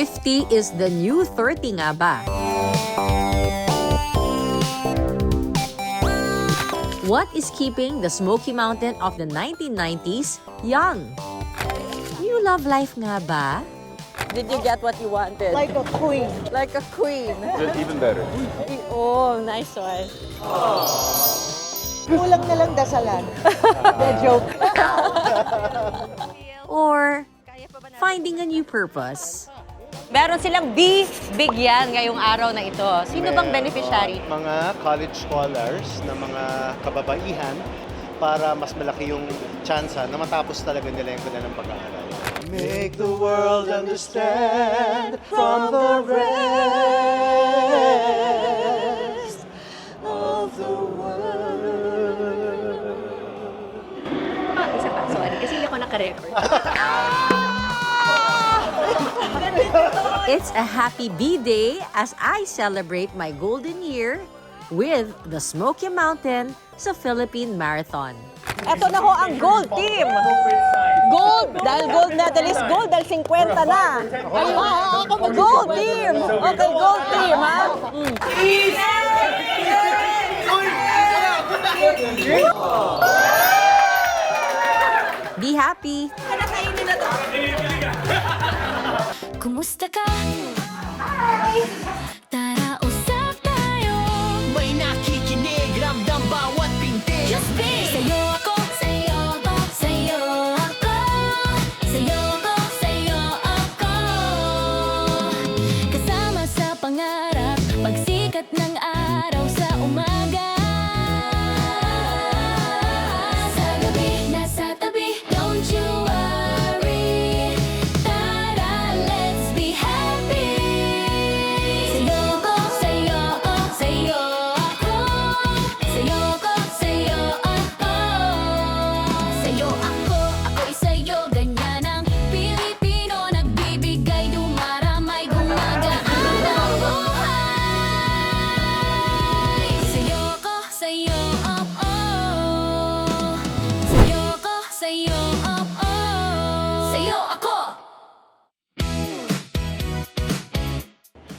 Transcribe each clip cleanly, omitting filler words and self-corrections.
50 is the new 30 nga ba? What is keeping the Smoky Mountain of the 1990s young? New love life nga ba? Did you get what you wanted? Like a queen. Like a queen. Even better. Oh, nice one. Kulang na lang dasalan. The joke. Or finding a new purpose? Meron silang bigyan ngayong araw na ito. Sino bang beneficiary? Mga college scholars na mga kababaihan para mas malaki yung tsansa na matapos talaga nila yung kanilang pag-aaral. Make the world understand from the rest of the world. Isa pa, sorry. Kasi hindi ako naka-record. It's a happy B-Day as I celebrate my golden year with the Smoky Mountain sa Philippine Marathon. Ito na ho ang gold team. Gold, dahil gold medalist, gold dahil 50 na. Gold team. Okay, gold team, ha? Be happy! Kumusta ka? Tara, usap tayo. May nakikinig, ramdam bawat pintig. Just be sa'yo ako, sa'yo ako, sa'yo ako, sa'yo ako, sa'yo ako. Kasama sa pangarap, pagsikat ng araw sa umaga. Sa gabi, nasa tabi, don't you worry. Tara, let's be happy. Sa'yo ako, sa'yo ako, sa'yo ako, sa'yo ako, sa'yo ako. Sa'yo ako, ako'y sa'yo, ganyan ang Pilipino. Nagbibigay, dumaramay, gumagaan ang buhay. Sa'yo ako, sa'yo ako, sa'yo ako, sa'yo ako, sa'yo ako.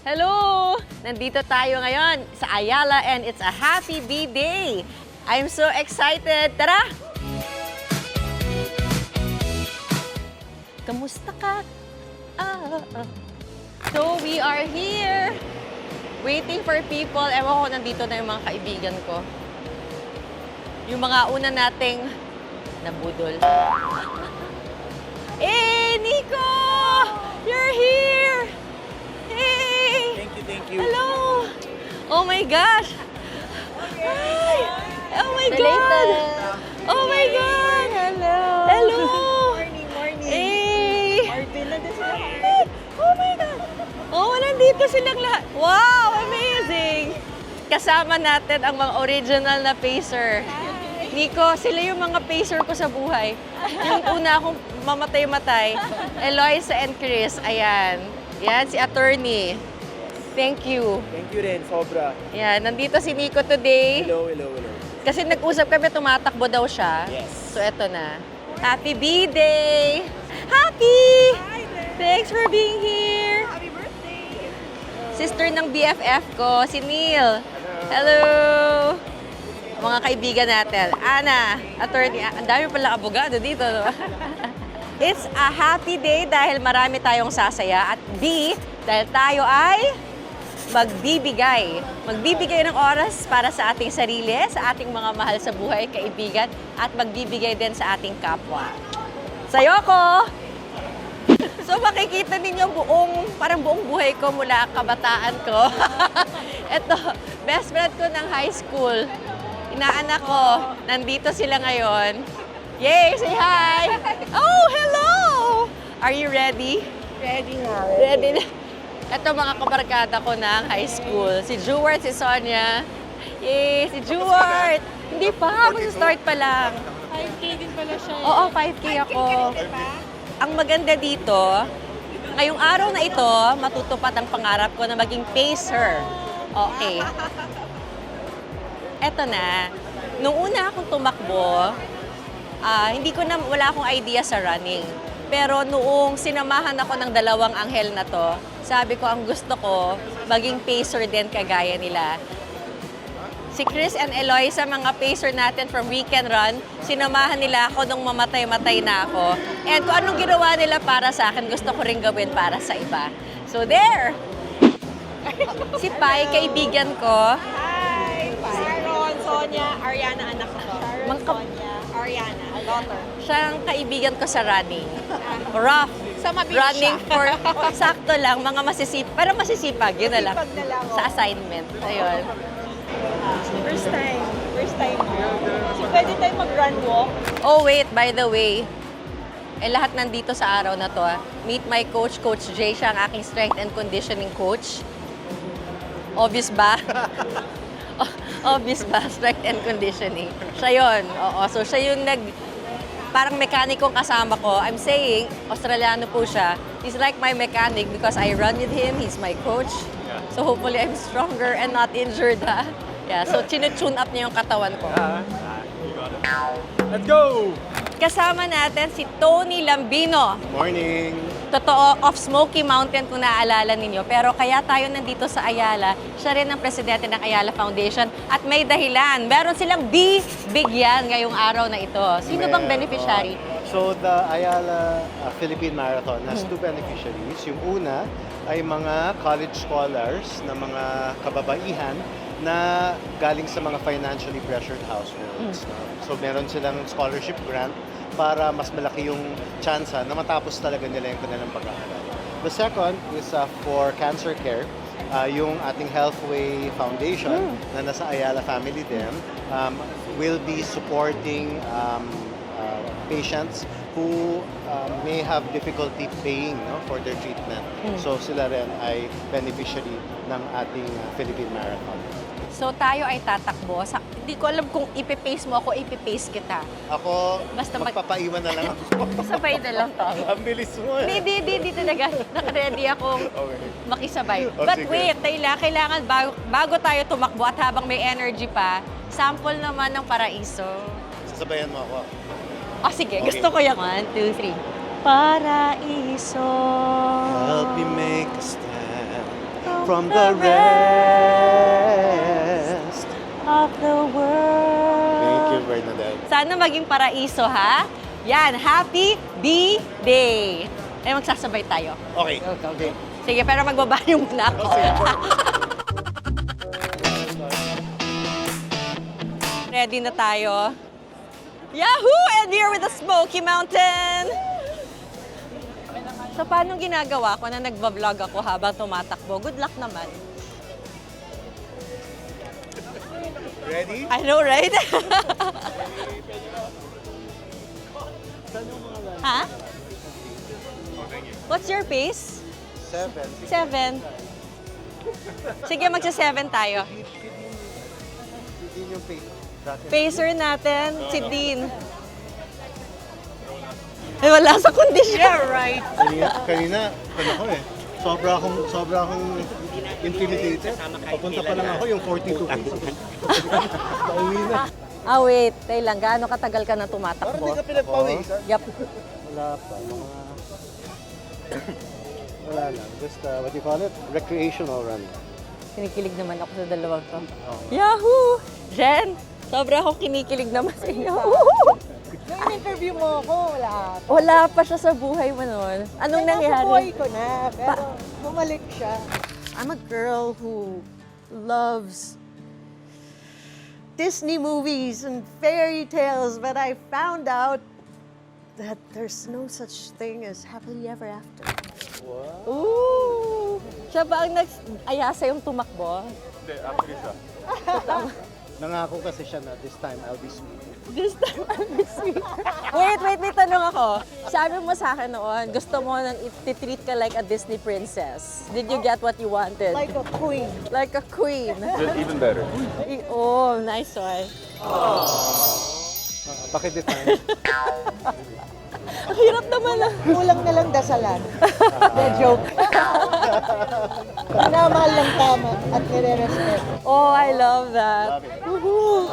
Hello! Nandito tayo ngayon sa Ayala and it's a happy B-Day. I'm so excited. Tara! Kamusta ka? So we are here waiting for people. Ewan ko, nandito na yung mga kaibigan ko. Yung mga una nating nabudol. Eh, Nico! You're here! Hey! Thank you. Hello! Oh my gosh! Hi! Oh my God! Oh my God! Hello. Hello! Morning, morning. Hey! Marvin, nandun sila. Oh my God! Oh, nandito silang lahat. Wow! Amazing! Kasama natin ang mga original na pacer. Nico, sila yung mga pacer ko sa buhay. Yung una akong mamatay-matay. Eloisa and Chris, ayan. Yan, si attorney. Thank you. Thank you rin, sobra. Yan, nandito si Nico today. Hello. Kasi nag-usap kami, tumatakbo daw siya. Yes. So, eto na. Happy B-Day! Happy! Thanks for being here! Happy birthday! Sister ng BFF ko, si Neil. Hello! Mga kaibigan natin. Ana, attorney. Ang dami palang abogado dito. No? It's a happy day dahil marami tayong sasaya. At B, dahil tayo ay magbibigay. Magbibigay ng oras para sa ating sarili, sa ating mga mahal sa buhay, kaibigan, at magbibigay din sa ating kapwa. Sa'yo ko! So makikita ninyo parang buong buhay ko mula kabataan ko. Ito, best friend ko ng high school. Inaanak ko, nandito sila ngayon. Yay! Say hi! Oh, hello! Are you ready? Ready na. Ready na. Ito mga kabarkada ko ng high school. Si Jewart, si Sonia. Yay! Si Jewart! Hindi pa, mag-start pa lang. 5K din pala siya. Oo, 5K ako. Ang maganda dito, ngayong araw na ito, matutupad ang pangarap ko na maging pacer. Okay. Eto na, nung una akong tumakbo, wala akong idea sa running. Pero noong sinamahan ako ng dalawang anghel na to, sabi ko, ang gusto ko, maging pacer din kagaya nila. Si Chris and Eloy sa mga pacer natin from Weekend Run, sinamahan nila ako nung mamatay-matay na ako. And kung anong ginawa nila para sa akin, gusto ko rin gawin para sa iba. So there! Si Pai, kaibigan ko. Hi! Sharon, Sonia, Ariana, anak ko. Sharon, Sonia, Ariana, daughter. Siya ang kaibigan ko sa running. Rough. Sa mabilis Running siya. for, sakto lang, mga masisipag. Pero masisipag, yun na lang. Masipag na lang, oh. Sa assignment. Ayun. First time. First time mo. So, pwede tayo mag-run walk? Oh wait, by the way, lahat nandito sa araw na to. Meet my coach, Coach Jay. Siya ang aking strength and conditioning coach. Obvious ba? Obvious ba? Strength and conditioning. Siya yun. Oo. So siya yung parang mekanikong kasama ko. I'm saying, Australiano po siya. He's like my mechanic because I run with him. He's my coach. So hopefully I'm stronger and not injured, ha? Yeah, so tune up niya yung katawan ko. Let's go! Kasama natin si Tony Lambino. Morning! Totoo, off Smoky Mountain kung naaalala ninyo. Pero kaya tayo nandito sa Ayala, siya rin ang presidente ng Ayala Foundation at may dahilan. Meron silang bigyan ngayong araw na ito. Sino bang beneficiary? So the Ayala Philippine Marathon has two beneficiaries. Yung una ay mga college scholars na mga kababaihan na galing sa mga financially pressured households. So meron silang scholarship grant para mas malaki yung tsansa na matapos talaga nila yung kanilang pag-aaral. The second is for cancer care. Yung ating Healthway Foundation na nasa Ayala family din will be supporting patients who may have difficulty paying for their treatment. So sila rin ay beneficiary ng ating Philippine Marathon. So tayo ay tatakbo. Hindi ko alam kung ipipace mo ako, ipipace kita. Ako, Basta magpapaiwan na lang ako. Sabay na lang tayo. Ang bilis mo eh. Hindi talaga. Nakaready akong Okay. makisabay. Oh, But sige. wait, kailangan bago tayo tumakbo at habang may energy pa, sample naman ng Paraiso. Sasabayan mo ako. Sige. Okay. Gusto ko yung 1, 2, 3. Paraiso. Help me make a stand from the rest. Of the world. Thank you, Bernadette. Sana maging paraiso, ha? Yan, happy B-Day. Magsasabay tayo. Okay. Okay. Sige, pero magbabanyo muna ako. Ready na tayo? Yahoo! And here with the Smoky Mountain! So, paano ginagawa ko na nagbablog ako habang tumatakbo? Good luck naman. Ready? I know, right? Ha? What's your pace? 7. 7. Sige, magsa-7 tayo. Hindi yung pace. Pacer natin, si Dean. Ay, wala sa kondisyon. Yeah, right. Kanina, ko eh. Sobra akong intimidated. Papunta pa lang ako yung 42 paces. Pauwi na. Wait. Tayo lang. Gaano katagal ka na tumatakbo? Parang di ka pinagpawis. Yup. Wala pa. Wala lang. Just, what do you call it? Recreational run. Kinikilig naman ako sa dalawang to. Yahoo! Jen, sobra akong kinikilig naman sa inyo. Nung in-interview mo ako, wala. Wala pa siya sa buhay mo noon. Anong nangyari? Buhay ko na, pero bumalik siya. I'm a girl who loves Disney movies and fairy tales, but I found out that there's no such thing as happily ever after. Ooh! Siya ba ang nag-aya sa'yong tumakbo? Hindi, actually siya. Nangako kasi siya na this time I'll be sweet. This time I'll be sweet. Wait, may tanong ako. Sabi mo sa akin noon, gusto mo nang i-treat ka like a Disney princess. Did you get what you wanted? Like a queen. Like a queen. Even better. Oh, nice one. Pakidefine. Ang hirap naman ah. Kulang na lang dasalan. The joke. Minamahal lang tama at nire-respect. Oh, I love that. Love it. Woohoo!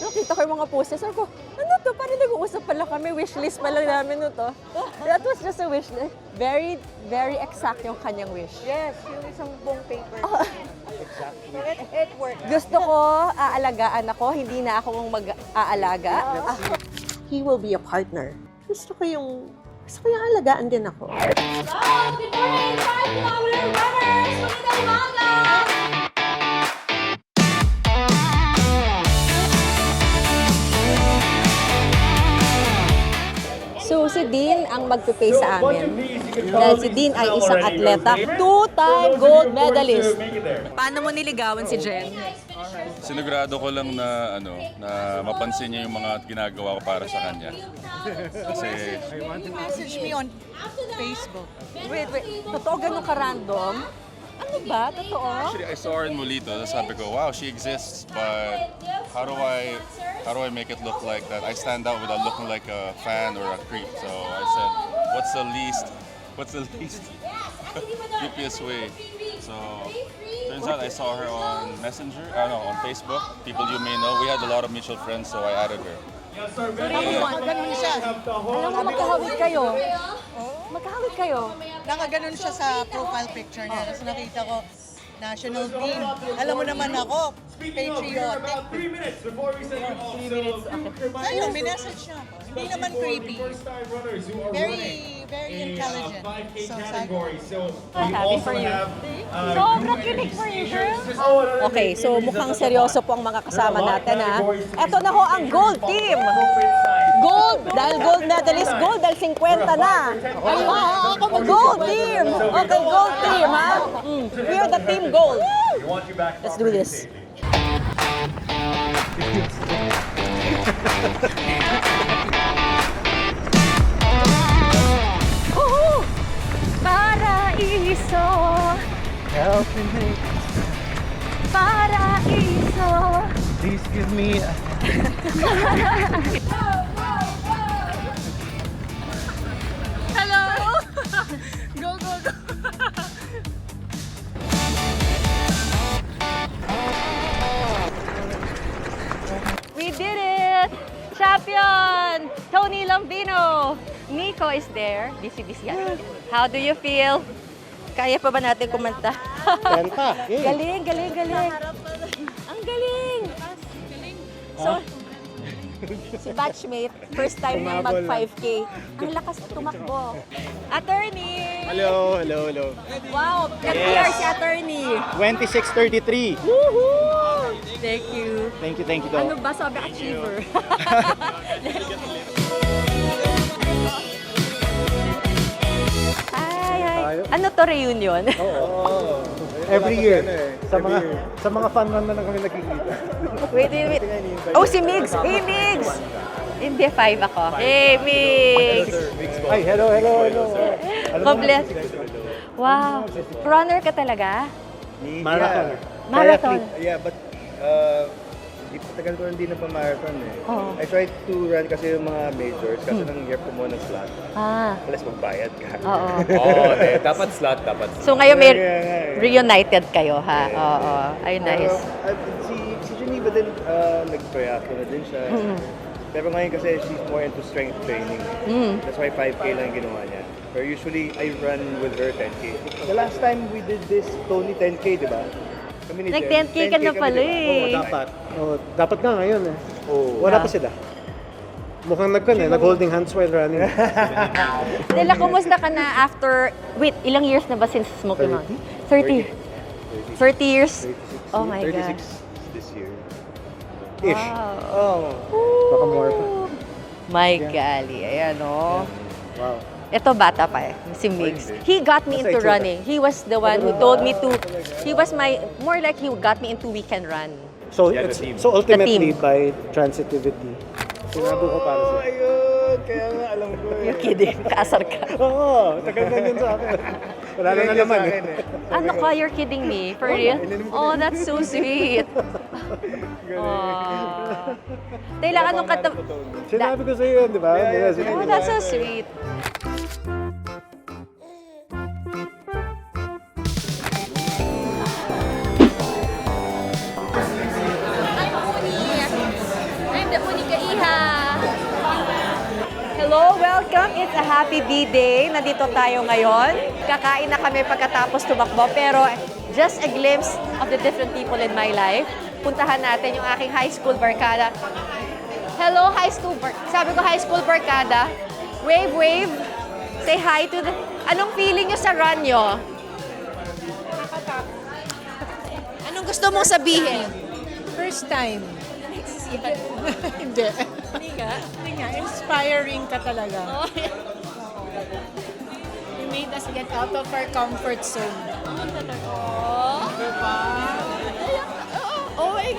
Nakita ko yung mga poses. Sabi ko, ano Ano to? Parang nag-uusap pala kami. Wishlist pala namin no to. That was just a wish list. Very, very exact yung kanyang wish. Yes, yung isang buong paper. It worked. Gusto ko aalagaan ako, hindi na ako mag-aalaga. He will be a partner. Gusto ko yung alagaan din ako. Good morning, 5-kilometer runners! Magandang umaga! So, si Dean ang magpipay sa amin. Dahil si Dean ay isang atleta. 2-time gold medalist. Paano mo niligawan si Jen? Sinigurado ko lang na na mapansin niya yung mga ginagawa ko para sa kanya. Kasi Message me on Facebook. Wait. Totoo ganun ka-random? Ano ba? Totoo? actually I saw her in Molito, tapos sabi ko, wow, she exists, but how do I make it look like that I stand out without looking like a fan or a creep? So I said, what's the least creepiest way? So turns out I saw her on Messenger, on Facebook. People you may know. We had a lot of mutual friends, so I added her. Ganun siya. Alam mo, magkahawig kayo. Magkahawig kayo. Nakaganon siya sa profile picture niya. Tapos nakita ko, national team. Alam mo naman ako, patriotic. 3 minutes before we say you all. Ayun, minessage niya ako. Hindi naman creepy. Very intelligent. So, Happy for you. Sobrang kilig for you, girl. Okay, so mukhang seryoso po ang mga kasama natin, ha? Eto na ho ang gold team. Gold, dahil gold medalist, gold dahil 50 na. Gold team. Okay, gold team, ha? We're the team gold. Let's do this. Paraiso. Paraiso. Please give me Hello. Go. We did it! Champion! Tony Lambino! Nico is there. Busy yan. How do you feel? Kaya pa ba natin kumanta? Kanta. Galing. Ang galing. So, si batchmate, first time na mag 5K. Ang lakas tumakbo. Attorney! Hello. Wow, nag-PR si attorney. 26:33. Woohoo! Thank you. Thank you. Ano ba? Sabi achiever. Hi. Ano to, reunion? Every year. Sa mga fun run na lang kami nakikita. Wait. Oh, si Migs. Hey, Migs! Hindi, 5 ako. Hey, Migs! Ay, hello. Komplet. Wow. Runner ka talaga? Marathon. Yeah, but tagal ko hindi na pa marathon eh. Oo. I tried to run kasi yung mga majors kasi nang year ko muna slot. Alas magbayad ka. Oo. Dapat slot. So ngayon may Yeah. reunited kayo, ha? Oo. Ay, nice. Si Geneva din, nag-triathlon na din siya. Pero ngayon kasi she's more into strength training. That's why 5K lang yung ginawa niya. Pero usually, I run with her 10K. The last time we did this, Tony 10K, di ba? Kami ni Jen, Nag-10K ka na kami, pala di ba? eh. Dapat. Dapat nga ngayon eh. Oo. Wala pa sila. Mukhang nag-holding hands while running. Nila, kumusta ka na after, wait, ilang years na ba since Smoky Mountain? 30. 30 years? 36 Oh my God. 36 this year. Ish. Oh. Baka more pa. My golly, ayan o. Wow. Ito bata pa eh, si Migs. He got me into running. He was the one who told me to, he was more like he got me into weekend run. So, Yeah, the it's, team. so ultimately, team. by transitivity, sinabi ko para sa... Ayun! Kaya nga alam ko eh. You're kidding, kaasar ka. Oo, tagal na yun sa akin. Wala na naman eh. Ano ka, you're kidding me? For real? Oh, that's so sweet. Oh. Tela, anong kata... Sinabi ko sa iyo yun, di ba? Oh, that's so sweet. I'm the Uni Kaiha. welcome. It's a happy B-Day. Nandito tayo ngayon. Kakain na kami pagkatapos tumakbo, pero just a glimpse of the different people in my life. Puntahan natin yung aking high school barkada. Hello, high school sabi ko, high school barkada. Wave, wave. Say hi to the... Anong feeling nyo sa run nyo? Anong gusto mong sabihin? First time. Hindi. Hindi ka? Hindi nga, inspiring ka talaga. You made us get out of our comfort zone. Diba? Oh my...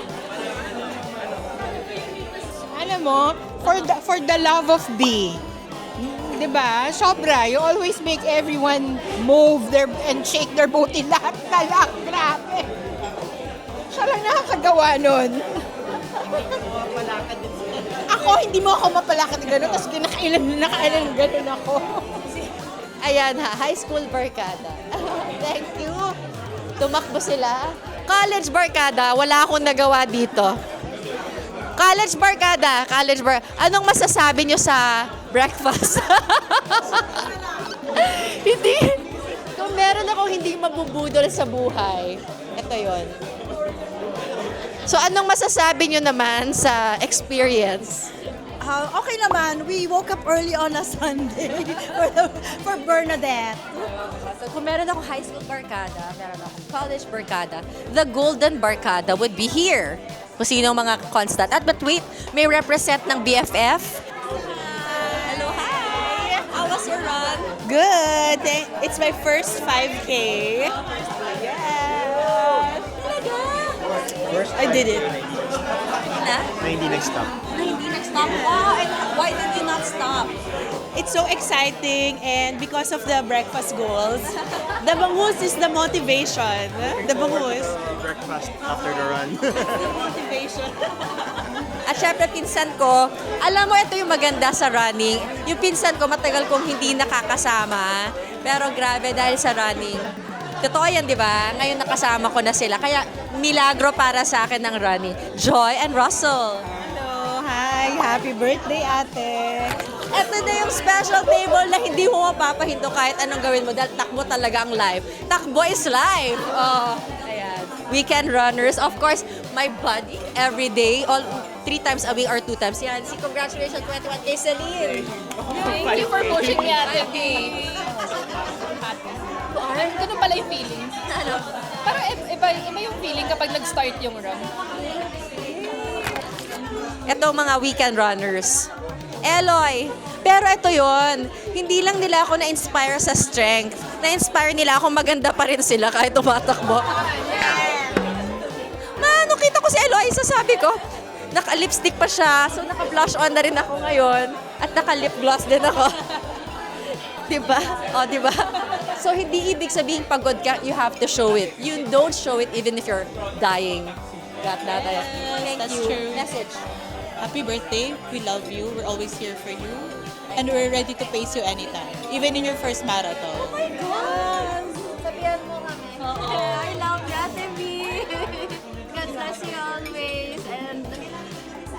Alam mo, for the love of B, diba? Sobra. You always make everyone move and shake their booty. Lahat na lang. Grabe. Siya lang nakakagawa nun. Ako, hindi mo ako mapalakad ng gano'n, tapos nakailan gano'n ako. Ayan ha, high school barkada. Thank you. Tumakbo sila. College barkada, wala akong nagawa dito. College barkada, Anong masasabi nyo sa breakfast? Hindi. Kung meron akong hindi mabubudol sa buhay, ito yon. So anong masasabi nyo naman sa experience? Okay naman, we woke up early on a Sunday for Bernadette. So kung meron ako high school barkada, meron ako college barkada, the golden barkada would be here. Kung sino ang mga constant. But wait, may represent ng BFF. Hello, hi! How was your run? Good. It's my first 5K. Yes! First I did it. Na? Na hindi nag-stop. Hindi nag-stop. Wow! And why did you not stop? It's so exciting and because of the breakfast goals. The bangus is the motivation. The bangus. Breakfast after the run. Motivation. At syempre, pinsan ko, alam mo, ito yung maganda sa running. Yung pinsan ko, matagal kong hindi nakakasama. Pero grabe dahil sa running. Totoo yan, di ba? Ngayon nakasama ko na sila. Kaya milagro para sa akin ng running. Joy and Russell. Hello, hi. Happy birthday, ate. Ito na yung special table na hindi mo mapapahinto kahit anong gawin mo dahil takbo talaga ang life. Takbo is life. Oh, ayan. Weekend runners. Of course, my buddy every day, 3 times a week or 2 times. Yan. Si congratulations 21 kay Celine. Thank you for pushing me, ate B. Ganun pala yung feelings. Ano? Parang iba yung feeling kapag nag-start yung run. Itong mga weekend runners. Eloy, pero ito yon. Hindi lang nila ako na-inspire sa strength. Na-inspire nila ako maganda pa rin sila kahit tumatakbo. Mano, kita ko si Eloy, sasabi ko, naka-lipstick pa siya, so naka-blush on na rin ako ngayon. At naka-lip gloss din ako. Diba? O, diba? So, hindi ibig sabihin pagod ka, you have to show it. You don't show it even if you're dying. Got that? Thank that's you. true. Message. Happy birthday. We love you. We're always here for you. And we're ready to pace you anytime. Even in your first marathon. Oh my God! Sabihan mo kami. I love you, Ate B. God bless you always. And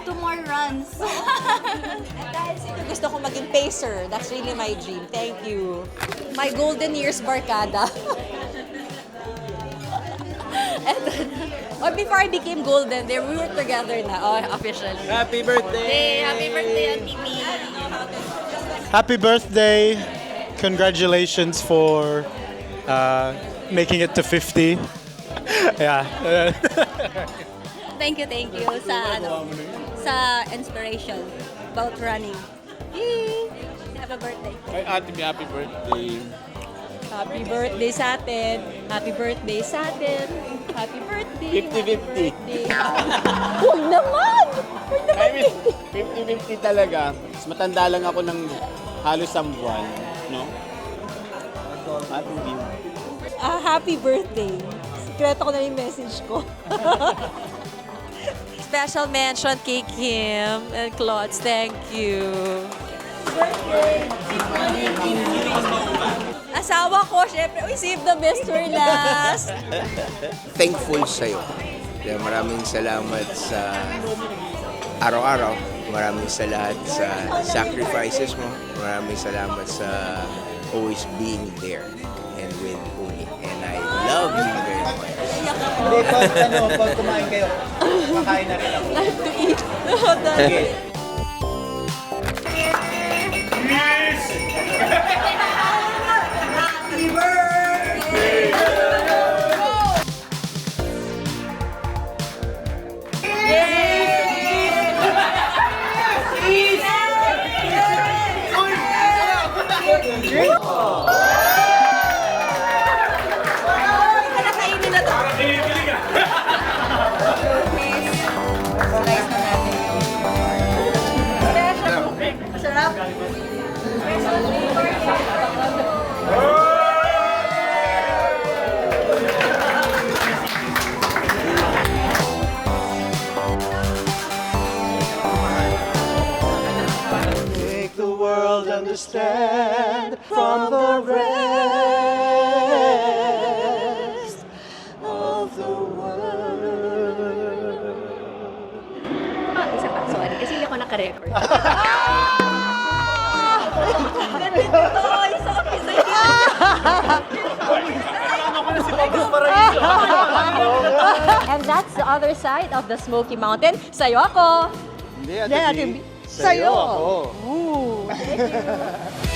2 more runs. And dahil sino gusto ko maging pacer, that's really my dream. Thank you. My golden years barkada. Or before I became golden, we were together na. Oh, officially. Happy birthday! Happy birthday, Ate B. Happy birthday. Congratulations for making it to 50. Yeah. Thank you sa inspiration about running. Yay! Have a birthday. Ay, ate, happy birthday. Happy birthday sa atin. Happy birthday sa atin. Happy birthday. 50-50. Huwag naman! I mean, 50-50 talaga. Mas matanda lang ako ng halos 1 buwan, no? Ate B. Happy birthday. Sikreto ko na yung message ko. Special mention kay Kim and Claude. Thank you. Asawa ko, syempre, we save the best for last. Thankful sa'yo. Kaya maraming salamat sa araw-araw Maraming sa lahat sa sacrifices mo. Maraming salamat sa always being there and with Uni. And I love you very much. Hindi, pag kumain kayo, kakain na rin ako. Life to eat. Sige. Nakainin na to. Slice na natin yung special. Masarap. Make the world understand from the rest of the world. Isa pa, sorry. Kasi hindi ako naka-record. And that's the other side of the Smoky Mountain. Sa'yo ako! Hindi, Ate B. Sa'yo! ako. Ooh, thank you.